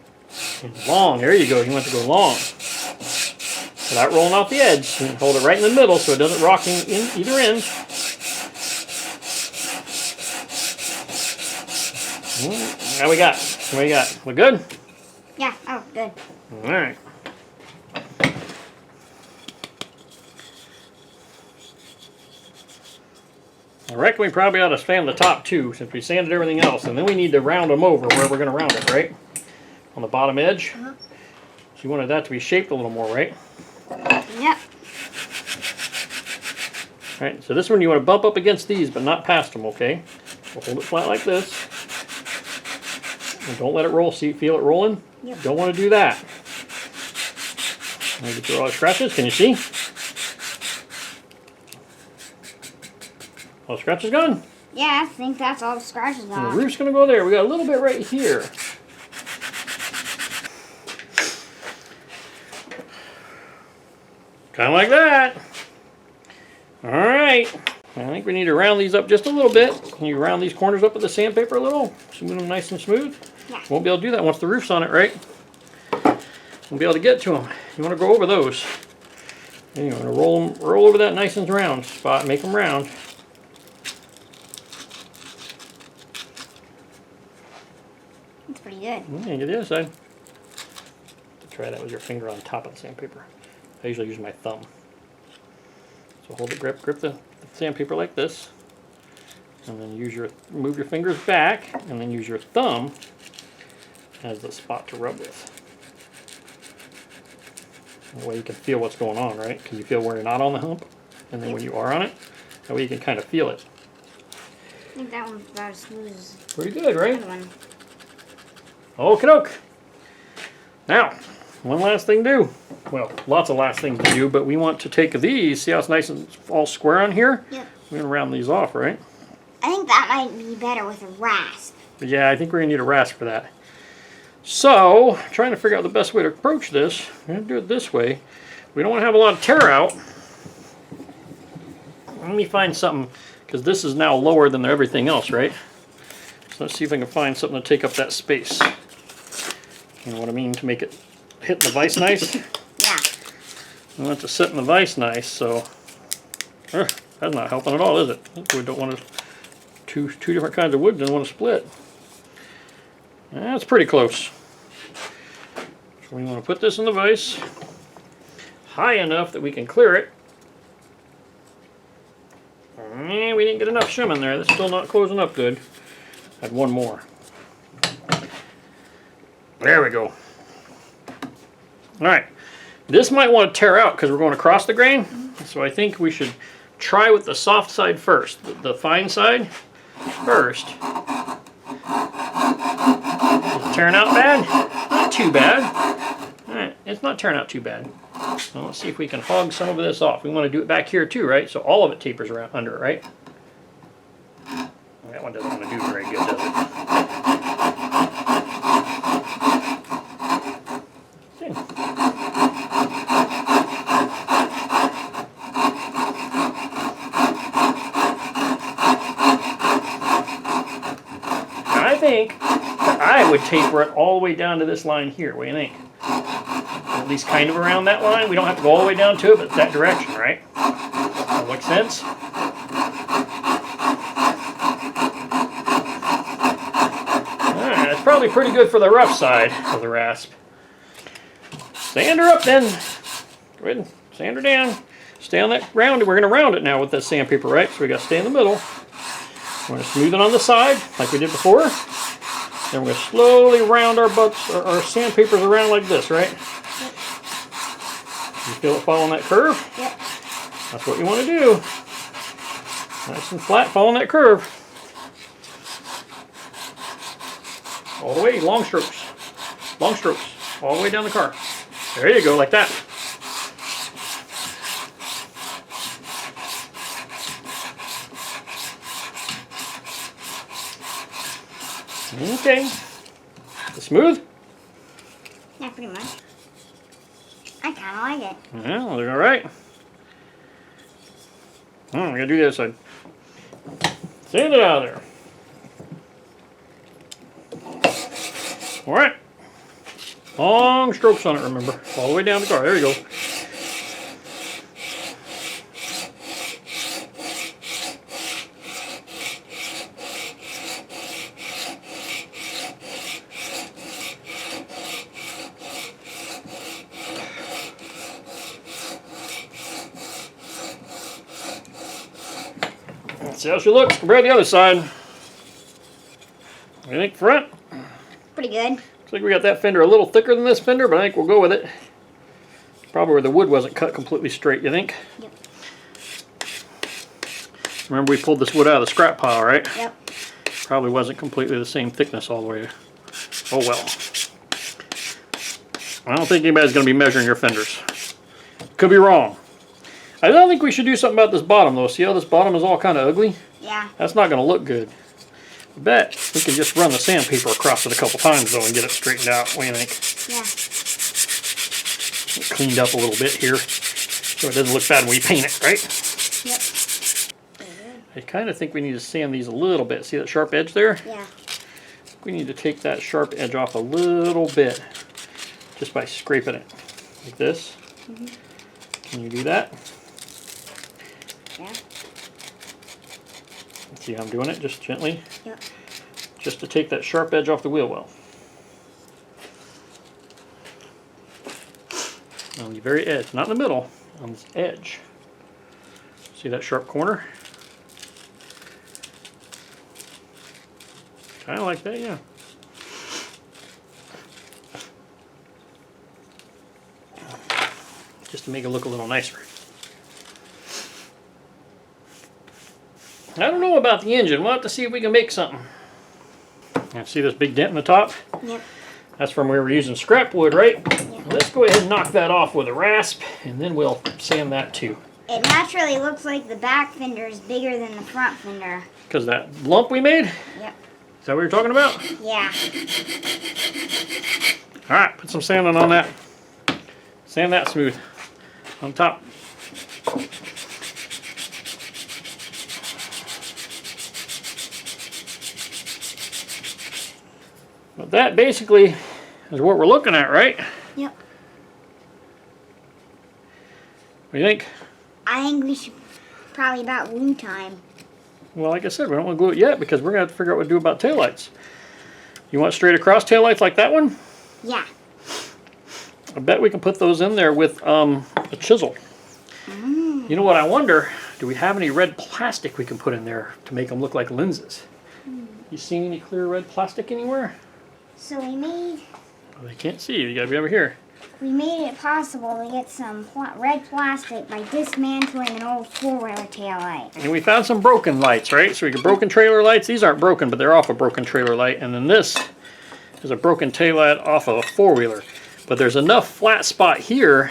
B: Long. There you go. You want to go long. Without rolling off the edge. And hold it right in the middle so it doesn't rock in either end. Now we got. What do you got? Look good?
A: Yeah, oh, good.
B: Alright. I reckon we probably ought to sand the top too, since we sanded everything else, and then we need to round them over where we're going to round it, right? On the bottom edge. So you wanted that to be shaped a little more, right?
A: Yep.
B: Alright, so this one you want to bump up against these, but not past them, okay? So hold it flat like this. And don't let it roll. See, feel it rolling?
A: Yep.
B: Don't want to do that. Maybe through all the scratches. Can you see? All the scratches gone?
A: Yeah, I think that's all the scratches
B: And
A: on.
B: the roof's going to go there. We got a little bit right here. Kind of like that. Alright. I think we need to round these up just a little bit. Can you round these corners up with the sandpaper a little? Smooth them nice and smooth?
A: Yeah.
B: Won't be able to do that once the roof's on it, right? Won't be able to get to them. You want to go over those. And you want to roll over that nice and round spot. Make them round.
A: That's pretty good.
B: Yeah, get the other side. Try that with your finger on top of the sandpaper. I usually use my thumb. So hold it, grip the sandpaper like this, and then move your fingers back, and then use your thumb as the spot to rub with. That way you can feel what's going on, right? Can you feel where you're not on the hump, and then when you are on it, that way you can kind of feel it.
A: I think that one's about as smooth as
B: Pretty good, right?
A: the other one.
B: Okie doke. Now, one last thing to do. Well, lots of last things to do, but we want to take these, see how it's nice and all square on here?
A: Yep.
B: We're going to round these off, right?
A: I think that might be better with a rasp.
B: But yeah, I think we're going to need a rasp for that. So, trying to figure out the best way to approach this. We're going to do it this way. We don't want to have a lot of tear out. Let me find something, because this is now lower than everything else, right? So let's see if I can find something to take up that space. You know what I mean? To make it hit in the vise nice.
A: Yeah.
B: I want it to sit in the vise nice, so that's not helping at all, is it? We don't want to two different kinds of wood, don't want to split. That's pretty close. So we want to put this in the vise high enough that we can clear it. And we didn't get enough shim in there. That's still not closing up good. Add one more. There we go. Alright, this might want to tear out because we're going across the grain, so I think we should try with the soft side first, the fine side first. Is it tearing out bad? Not too bad. Alright, it's not tearing out too bad. So let's see if we can hog some of this off. We want to do it back here too, right? So all of it tapers around under it, right? That one doesn't want to do very good, does it? I think that I would taper it all the way down to this line here. What do you think? At least kind of around that line. We don't have to go all the way down to it, but that direction, right? That makes sense? Alright, that's probably pretty good for the rough side of the rasp. Sand her up then. Go ahead and sand her down. Stay on that round. We're going to round it now with that sandpaper, right? So we got to stay in the middle. We're going to smooth it on the side, like we did before. Then we're going to slowly round our our sandpapers around like this, right?
A: Yep.
B: You feel it following that curve?
A: Yep.
B: That's what you want to do. Nice and flat, following that curve. All the way, long strokes. Long strokes. All the way down the car. There you go, like that. Okay. Smooth?
A: Yeah, pretty much. I kind of like it.
B: Yeah, they're all right. I'm going to do the other side. Sand it out of there. All right. Long strokes on it, remember. All the way down the car. There you go. See how she looks compared to the other side. What do you think, front?
A: Pretty good.
B: Looks like we got that fender a little thicker than this fender, but I think we'll go with it. Probably where the wood wasn't cut completely straight, you think?
A: Yep.
B: Remember we pulled this wood out of the scrap pile, right?
A: Yep.
B: Probably wasn't completely the same thickness all the way. Oh well. I don't think anybody's going to be measuring your fenders. Could be wrong. I don't think we should do something about this bottom though. See how this bottom is all kind of ugly?
A: Yeah.
B: That's not going to look good. I bet we can just run the sandpaper across it a couple times though and get it straightened out. What do you think?
A: Yeah.
B: Get cleaned up a little bit here so it doesn't look bad when we paint it, right?
A: Yep.
B: I kind of think we need to sand these a little bit. See that sharp edge there?
A: Yeah.
B: We need to take that sharp edge off a little bit just by scraping it like this.
A: Mm-hmm.
B: Can you do that?
A: Yeah.
B: See how I'm doing it? Just gently.
A: Yep.
B: Just to take that sharp edge off the wheel well. On the very edge, not in the middle, on this edge. See that sharp corner? Kind of like that, yeah. Just to make it look a little nicer. I don't know about the engine. We'll have to see if we can make something. Now, see this big dent in the top?
A: Yep.
B: That's from where we're using scrap wood, right?
A: Yep.
B: Let's go ahead and knock that off with a rasp, and then we'll sand that too.
A: It naturally looks like the back fender is bigger than the front fender.
B: Because that lump we made?
A: Yep.
B: Is that what you're talking about?
A: Yeah.
B: Alright, put some sanding on that. Sand that smooth. On top. But that basically is what we're looking at, right?
A: Yep.
B: What do you think?
A: I think we should probably about glue time.
B: Well, like I said, we don't want to glue it yet because we're going to have to figure out what to do about taillights. You want straight across taillights like that one?
A: Yeah.
B: I bet we can put those in there with a chisel.
A: Mm.
B: You know what I wonder? Do we have any red plastic we can put in there to make them look like lenses? You seen any clear red plastic anywhere?
A: So we made
B: Well, they can't see you. You got to be over here.
A: it possible to get some red plastic by dismantling an old four-wheeler taillight.
B: And we found some broken lights, right? So we got broken trailer lights. These aren't broken, but they're off a broken trailer light. And then this is a broken taillight off of a four-wheeler. But there's enough flat spot here,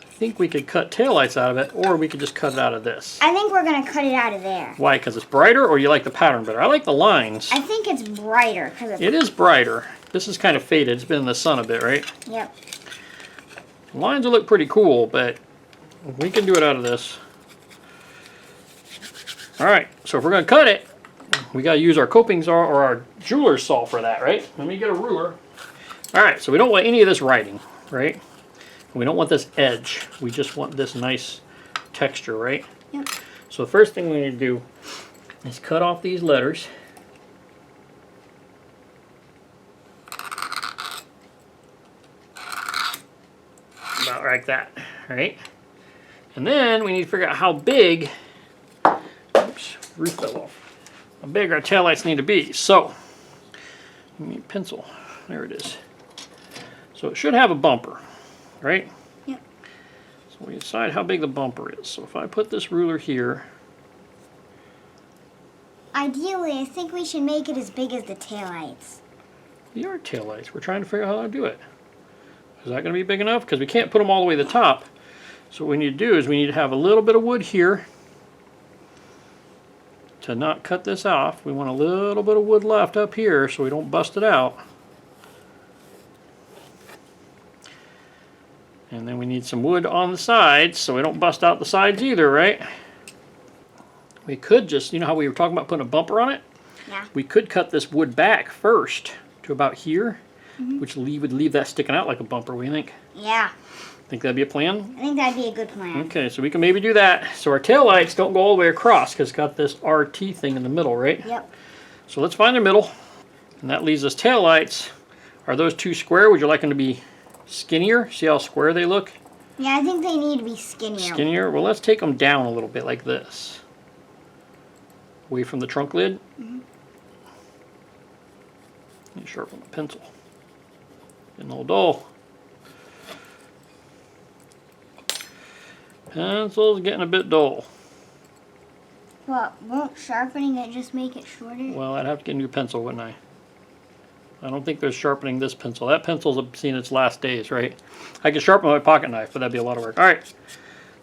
B: I think we could cut taillights out of it, or we could just cut it out of this.
A: I think we're going to cut it out of there.
B: Why? Because it's brighter, or you like the pattern better? I like the lines.
A: I think it's brighter.
B: It is brighter. This is kind of faded. It's been in the sun a bit, right?
A: Yep.
B: The lines will look pretty cool, but we can do it out of this. Alright, so if we're going to cut it, we got to use our coping saw or our jeweler's saw for that, right? Let me get a ruler. Alright, so we don't want any of this writing, right? We don't want this edge. We just want this nice texture, right?
A: Yep.
B: So the first thing we need to do is cut off these letters. About like that, right? And then we need to figure out how big, oops, roof fell off, how big our taillights need to be. So, we need a pencil. There it is. So it should have a bumper, right?
A: Yep.
B: So we decide how big the bumper is. So if I put this ruler here,
A: Ideally, I think we should make it as big as the taillights.
B: these are taillights. We're trying to figure out how to do it. Is that going to be big enough? Because we can't put them all the way to the top. So what we need to do is we need to have a little bit of wood here to not cut this off. We want a little bit of wood left up here so we don't bust it out. And then we need some wood on the sides so we don't bust out the sides either, right? We could just, you know how we were talking about putting a bumper on it?
A: Yeah.
B: We could cut this wood back first to about here, which would leave that sticking out like a bumper. What do you think?
A: Yeah.
B: Think that'd be a plan?
A: I think that'd be a good plan.
B: Okay, so we can maybe do that. So our taillights don't go all the way across because it's got this RT thing in the middle, right?
A: Yep.
B: So let's find the middle. And that leaves us taillights. Are those too square? Would you like them to be skinnier? See how square they look?
A: Yeah, I think they need to be skinnier.
B: Skinnier? Well, let's take them down a little bit like this. away from the trunk lid. You sharpen the pencil. Getting a little dull. Pencil's getting a bit dull.
A: Well, won't sharpening it just make it shorter?
B: Well, I'd have to get a new pencil, wouldn't I? I don't think there's sharpening this pencil. That pencil's seen its last days, right? I could sharpen my pocket knife, but that'd be a lot of work. All right,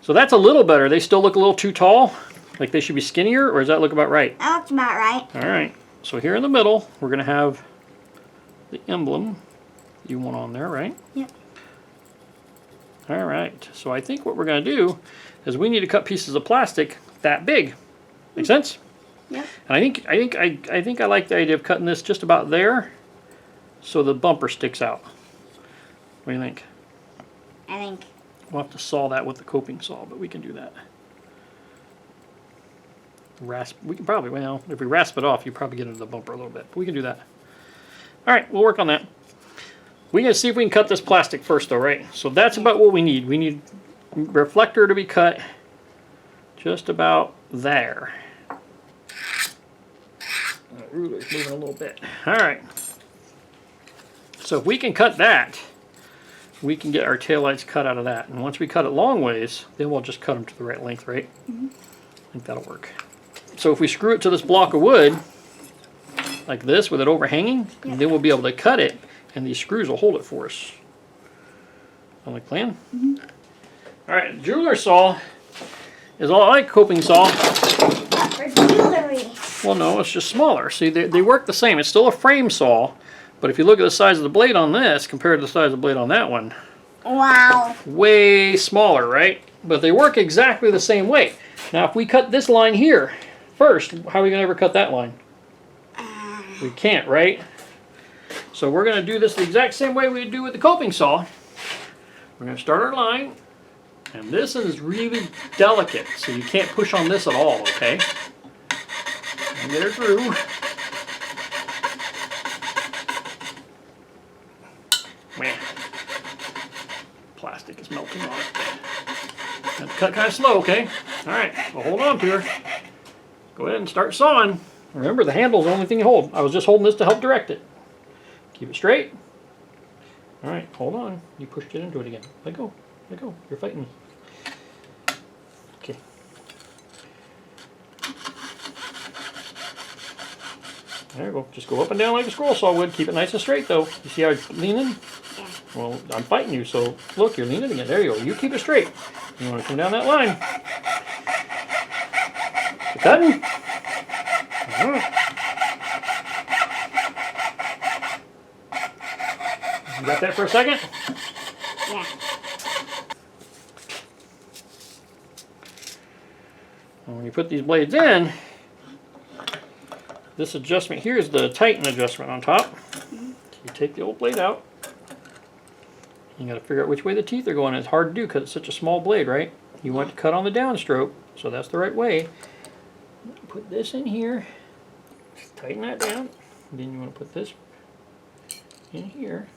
B: so that's a little better. They still look a little too tall, like they should be skinnier, or does that look about right?
A: That looks about right.
B: All right, so here in the middle, we're gonna have the emblem you want on there, right?
A: Yep.
B: All right, so I think what we're gonna do is we need to cut pieces of plastic that big. Make sense?
A: Yep.
B: And I think I like the idea of cutting this just about there, so the bumper sticks out. What do you think?
A: I think.
B: We'll have to saw that with the coping saw, but we can do that. We can probably, well, if we rasp it off, you probably get into the bumper a little bit, but we can do that. All right, we'll work on that. We're gonna see if we can cut this plastic first though, right? So that's about what we need. We need reflector to be cut just about there. The ruler's moving a little bit. All right. So if we can cut that, we can get our taillights cut out of that. And once we cut it long ways, then we'll just cut them to the right length, right? I think that'll work. So if we screw it to this block of wood, like this, with it overhanging, then we'll be able to cut it, and these screws will hold it for us. Sound like plan? All right, jeweler saw is all like coping saw.
A: For jewelry.
B: Well, no, it's just smaller. See, they work the same. It's still a frame saw, but if you look at the size of the blade on this compared to the size of the blade on that one,
A: wow,
B: way smaller, right? But they work exactly the same way. Now, if we cut this line here first, how are we going to ever cut that line? We can't, right? So we're going to do this the exact same way we do with the coping saw. We're going to start our line, and this is really delicate, so you can't push on this at all, okay? And get her through. Man, plastic is melting on it. Have to cut kind of slow, okay? All right, well, hold on to her. Go ahead and start sawing. Remember, the handle's the only thing you hold. I was just holding this to help direct it. Keep it straight. All right, hold on. You pushed it into it again. Let go. Let go. You're fighting me. Okay. There you go. Just go up and down like a scroll saw would. Keep it nice and straight, though. You see how it's leaning?
A: Yeah.
B: Well, I'm fighting you, so look, you're leaning again. There you go. You keep it straight. You want to come down that line. You cutting? You got that for a second?
A: Yeah.
B: And when you put these blades in, this adjustment here is the tighten adjustment on top. So you take the old blade out. You got to figure out which way the teeth are going. It's hard to do because it's such a small blade, right? You want to cut on the downstroke, so that's the right way. Put this in here. Tighten that down. And then you want to put this in here.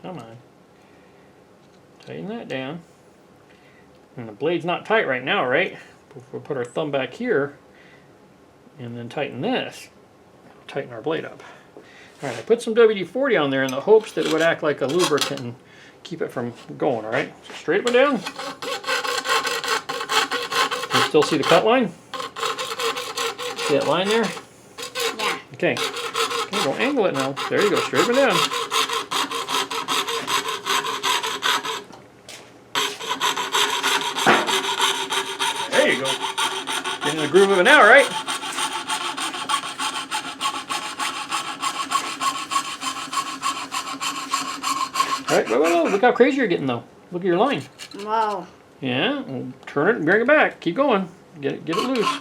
B: Come on. Tighten that down. And the blade's not tight right now, right? We'll put our thumb back here and then tighten this. Tighten our blade up. Alright, I put some WD-40 on there in the hopes that it would act like a lubricant and keep it from going, alright? So straight up and down. Can you still see the cut line? See that line there?
A: Yeah.
B: Okay. Okay, go angle it now. There you go, straight up and down. There you go. Getting in the groove of it now, right? Alright, whoa, look how crazy you're getting though. Look at your line.
A: Whoa.
B: Yeah, well, turn it and bring it back. Keep going. Get it loose.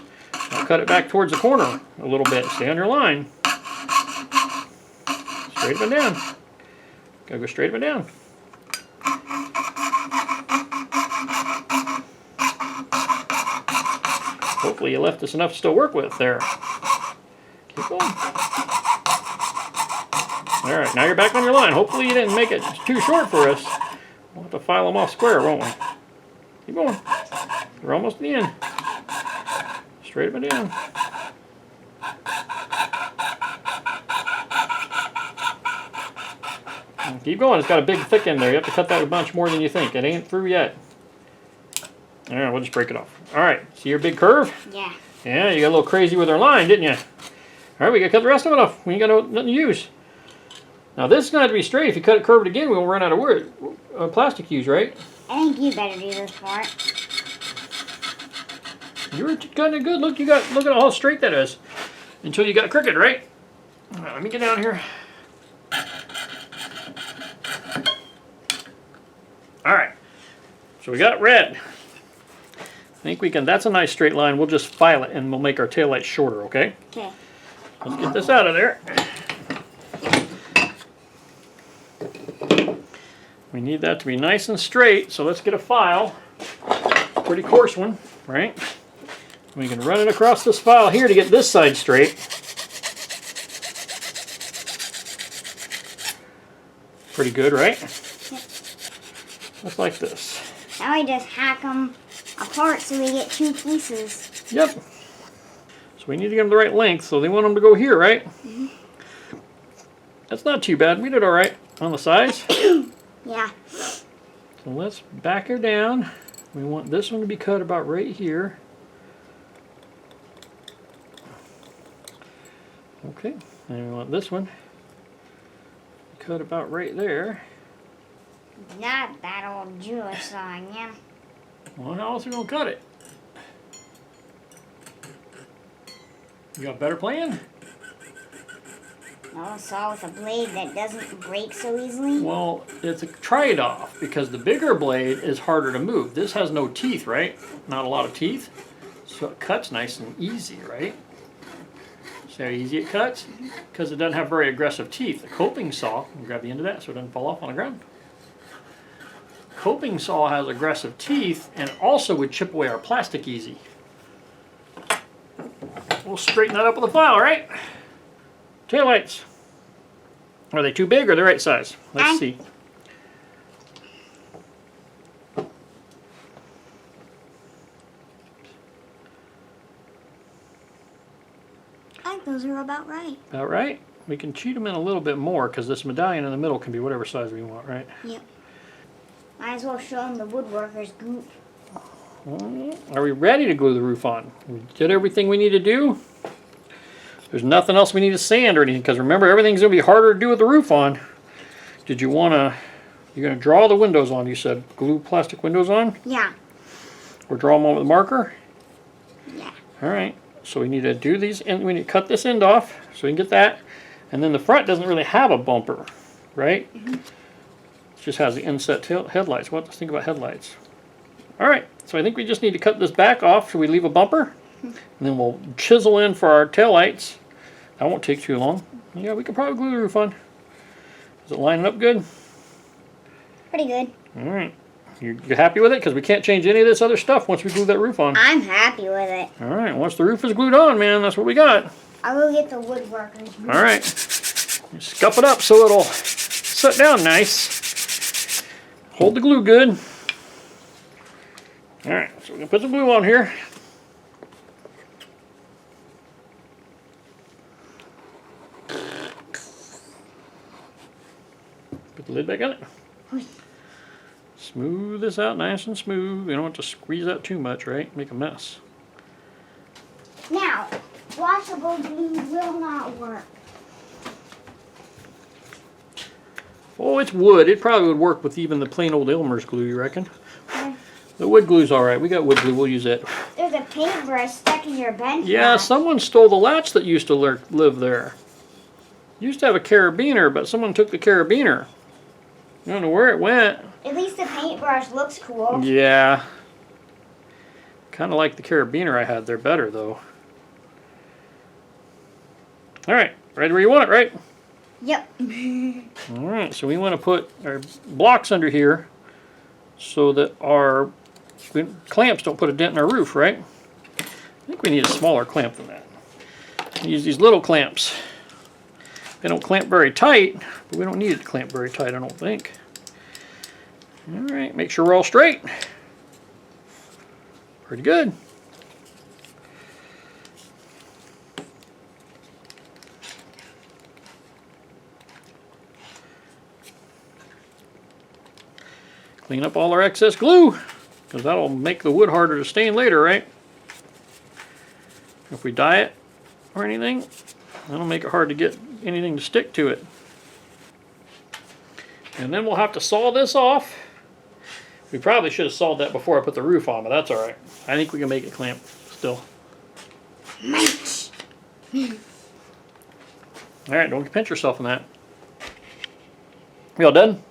B: Now cut it back towards the corner a little bit. Stay on your line. Straight up and down. Gotta go straight up and down. Hopefully you left us enough to still work with there. Keep going. Alright, now you're back on your line. Hopefully you didn't make it too short for us. We'll have to file them off square, won't we? Keep going. We're almost at the end. Straight up and down. Keep going. It's got a big thick end there. You have to cut that a bunch more than you think. It ain't through yet. All right, we'll just break it off. All right, see your big curve?
A: Yeah.
B: Yeah, you got a little crazy with our line, didn't you? All right, we got to cut the rest of it off. We ain't got nothing to use. Now this is going to have to be straight. If you cut it curved again, we'll run out of wood, plastic use, right?
A: I think you better do this part.
B: You were kind of good. Look, look at how straight that is. Until you got crooked, right? All right, let me get down here. All right, so we got red. I think we can, that's a nice straight line. We'll just file it and we'll make our taillights shorter, okay?
A: Okay.
B: Let's get this out of there. We need that to be nice and straight, so let's get a file. Pretty coarse one, right? We can run it across this file here to get this side straight. Pretty good, right?
A: Yep.
B: Just like this.
A: Now we just hack them apart so we get 2 pieces.
B: Yep. So we need to get them the right length, so they want them to go here, right?
A: Mm-hmm.
B: That's not too bad. We did all right on the sides.
A: Yeah.
B: So let's back her down. We want this one to be cut about right here. Okay, and we want this one cut about right there.
A: Not that old Jewish song, yeah.
B: Well, how else are we going to cut it? You got a better plan?
A: No, saw with a blade that doesn't break so easily.
B: Well, it's a trade-off because the bigger blade is harder to move. This has no teeth, right? Not a lot of teeth. So it cuts nice and easy, right? See how easy it cuts? Because it doesn't have very aggressive teeth. The coping saw, grab the end of that so it doesn't fall off on the ground. Coping saw has aggressive teeth and also would chip away our plastic easy. We'll straighten that up with a file, right? Taillights. Are they too big or the right size? Let's see.
A: I think those are about right.
B: About right? We can cheat them in a little bit more because this medallion in the middle can be whatever size we want, right?
A: Yep. Might as well show them the woodworker's goop.
B: Are we ready to glue the roof on? We did everything we need to do. There's nothing else we need to sand or anything because remember everything's going to be harder to do with the roof on. Did you want to, you're going to draw the windows on, you said. Glue plastic windows on?
A: Yeah.
B: Or draw them on with a marker?
A: Yeah.
B: Alright, so we need to do these, and we need to cut this end off so we can get that. And then the front doesn't really have a bumper, right? Mm-hmm. It just has the inset headlights. What? Let's think about headlights. Alright, so I think we just need to cut this back off so we leave a bumper. And then we'll chisel in for our taillights. That won't take too long. Yeah, we can probably glue the roof on. Is it lining up good?
A: Pretty good.
B: Alright. You're happy with it? Because we can't change any of this other stuff once we glue that roof on.
A: I'm happy with it.
B: Alright, once the roof is glued on, man, that's what we got.
A: I will get the woodworker's goop.
B: Alright. Scuff it up so it'll set down nice. Hold the glue good. Alright, so we're going to put some glue on here. Put the lid back on it. Smooth this out nice and smooth. You don't want to squeeze out too much, right? Make a mess.
A: Now, washable glue will not work.
B: Oh, it's wood. It probably would work with even the plain old Elmer's glue, you reckon?
A: Okay.
B: The wood glue's alright. We got wood glue. We'll use it.
A: There's a paintbrush stuck in your bench.
B: Yeah, someone stole the latch that used to live there. Used to have a carabiner, but someone took the carabiner. I don't know where it went.
A: At least the paintbrush looks cool.
B: Yeah. Kind of like the carabiner I had there better, though. Alright, ready where you want it, right?
A: Yep.
B: Alright, so we want to put our blocks under here so that our clamps don't put a dent in our roof, right? I think we need a smaller clamp than that. Use these little clamps. They don't clamp very tight, but we don't need it to clamp very tight, I don't think. Alright, make sure we're all straight. Pretty good. Clean up all our excess glue, because that'll make the wood harder to stain later, right? If we dye it or anything, that'll make it hard to get anything to stick to it. And then we'll have to saw this off. We probably should have sawed that before I put the roof on, but that's all right. I think we can make it clamp still. All right, don't pinch yourself in that. You all done?